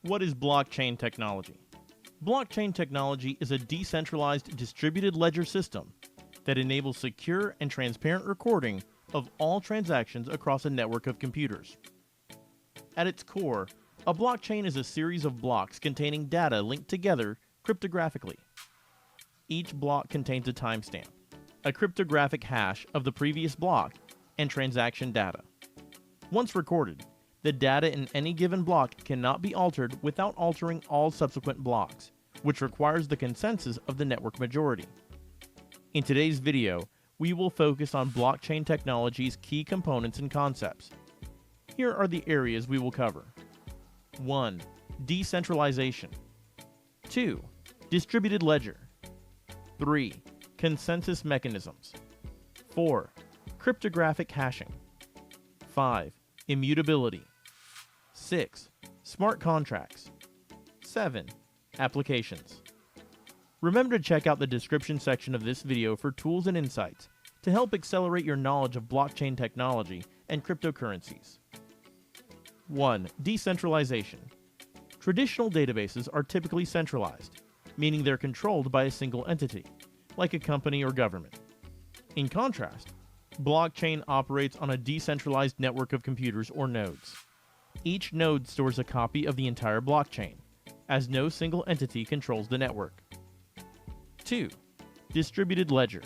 What is blockchain technology? Blockchain technology is a decentralized distributed ledger system that enables secure and transparent recording of all transactions across a network of computers. At its core, a blockchain is a series of blocks containing data linked together cryptographically. Each block contains a timestamp, a cryptographic hash of the previous block, and transaction data. Once recorded, the data in any given block cannot be altered without altering all subsequent blocks, which requires the consensus of the network majority. In today's video, we will focus on blockchain technology's key components and concepts. Here are the areas we will cover. 1. Decentralization. 2. Distributed ledger. 3. Consensus mechanisms. 4. Cryptographic hashing. 5. Immutability. 6. Smart contracts. 7. Applications. Remember to check out the description section of this video for tools and insights to help accelerate your knowledge of blockchain technology and cryptocurrencies. 1. Decentralization. Traditional databases are typically centralized, meaning they're controlled by a single entity, like a company or government. In contrast, blockchain operates on a decentralized network of computers or nodes. Each node stores a copy of the entire blockchain, as no single entity controls the network. 2. Distributed ledger.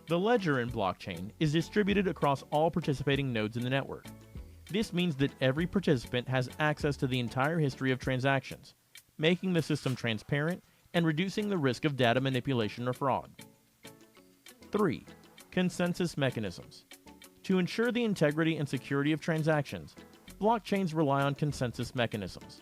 The ledger in blockchain is distributed across all participating nodes in the network. This means that every participant has access to the entire history of transactions, making the system transparent and reducing the risk of data manipulation or fraud. 3. Consensus mechanisms. To ensure the integrity and security of transactions, blockchains rely on consensus mechanisms.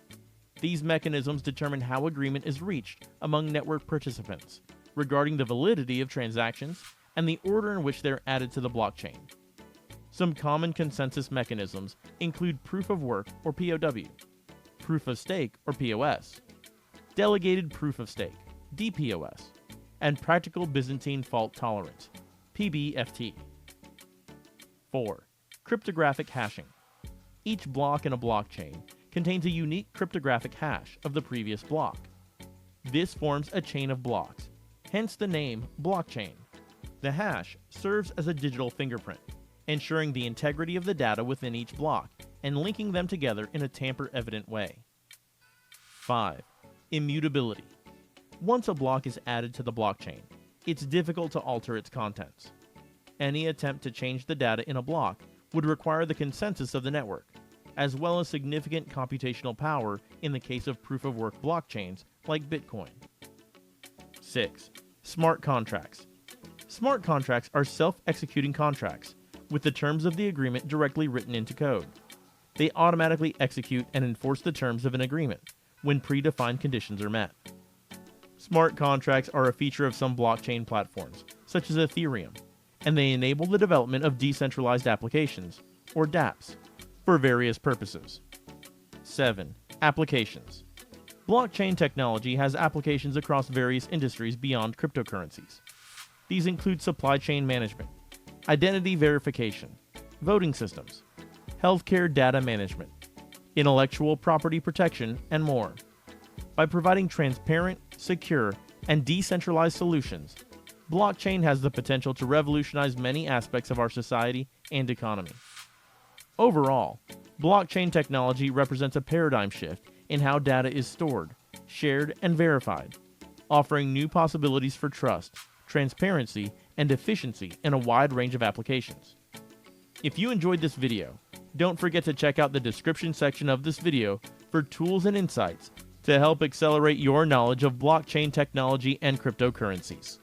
These mechanisms determine how agreement is reached among network participants regarding the validity of transactions and the order in which they're added to the blockchain. Some common consensus mechanisms include proof of work or POW, proof of stake or POS, delegated proof of stake DPoS, and practical Byzantine fault tolerance PBFT. 4. Cryptographic hashing. Each block in a blockchain contains a unique cryptographic hash of the previous block. This forms a chain of blocks, hence the name blockchain. The hash serves as a digital fingerprint, ensuring the integrity of the data within each block and linking them together in a tamper-evident way. 5. Immutability. Once a block is added to the blockchain, it's difficult to alter its contents. Any attempt to change the data in a block would require the consensus of the network, as well as significant computational power in the case of proof-of-work blockchains like Bitcoin. 6. Smart contracts. Smart contracts are self-executing contracts with the terms of the agreement directly written into code. They automatically execute and enforce the terms of an agreement when predefined conditions are met. Smart contracts are a feature of some blockchain platforms, such as Ethereum, and they enable the development of decentralized applications, or dApps, for various purposes. 7. Applications. Blockchain technology has applications across various industries beyond cryptocurrencies. These include supply chain management, identity verification, voting systems, healthcare data management, intellectual property protection, and more. By providing transparent, secure, and decentralized solutions, blockchain has the potential to revolutionize many aspects of our society and economy. Overall, blockchain technology represents a paradigm shift in how data is stored, shared, and verified, offering new possibilities for trust, transparency, and efficiency in a wide range of applications. If you enjoyed this video, don't forget to check out the description section of this video for tools and insights to help accelerate your knowledge of blockchain technology and cryptocurrencies.